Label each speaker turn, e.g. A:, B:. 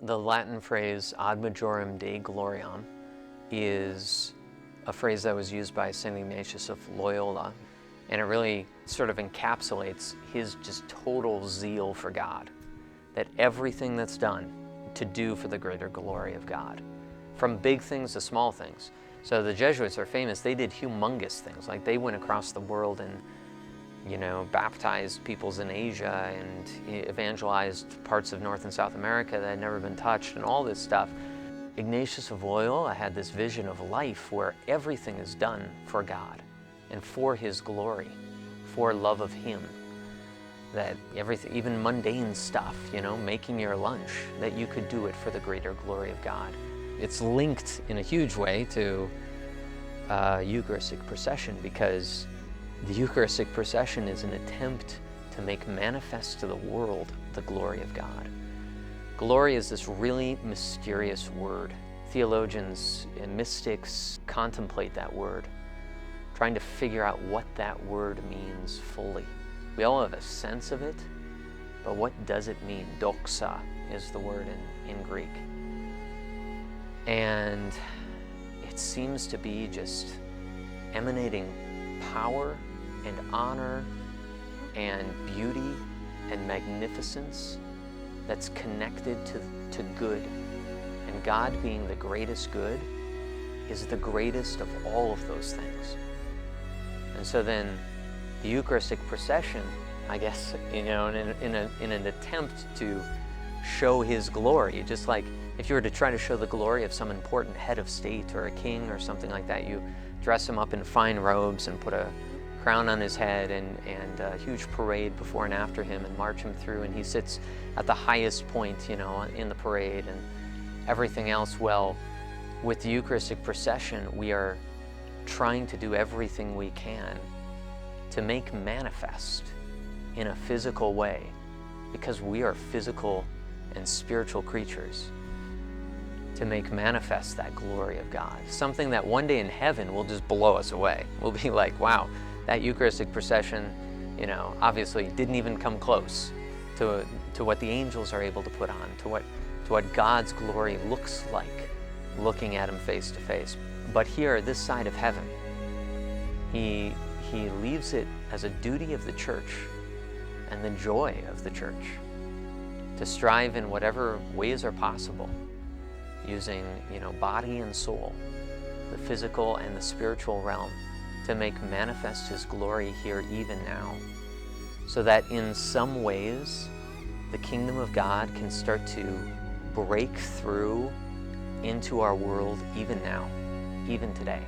A: The Latin phrase Ad Majorem Dei Gloriam is a phrase that was used by St. Ignatius of Loyola, and it really sort of encapsulates his just total zeal for God, that everything that's done to do for the greater glory of God, from big things to small things. So the Jesuits are famous. They did humongous things, like they went across the world and baptized peoples in Asia and evangelized parts of North and South America that had never been touched and all this stuff. Ignatius of Loyola had this vision of life where everything is done for God and for His glory, for love of Him. That everything, even mundane stuff, making your lunch, that you could do it for the greater glory of God. It's linked in a huge way to Eucharistic procession, because the Eucharistic procession is an attempt to make manifest to the world the glory of God. Glory is this really mysterious word. Theologians and mystics contemplate that word, trying to figure out what that word means fully. We all have a sense of it, but what does it mean? Doxa is the word in Greek. And it seems to be just emanating power and honor and beauty and magnificence that's connected to good. And God, being the greatest good, is the greatest of all of those things. And so then the Eucharistic procession, I guess, in an attempt to show His glory, just like if you were to try to show the glory of some important head of state or a king or something like that, you dress him up in fine robes and put a crown on his head and a huge parade before and after him and march him through, and he sits at the highest point, in the parade and everything else. Well, with the Eucharistic procession, we are trying to do everything we can to make manifest in a physical way, because we are physical and spiritual creatures, to make manifest that glory of God. Something that one day in heaven will just blow us away. We'll be like, wow, that Eucharistic procession, obviously didn't even come close to what the angels are able to put on, to what God's glory looks like, looking at Him face to face. But here, this side of heaven, He leaves it as a duty of the Church and the joy of the Church to strive in whatever ways are possible, using body and soul, the physical and the spiritual realm, to make manifest His glory here even now, so that in some ways the kingdom of God can start to break through into our world even now, even today.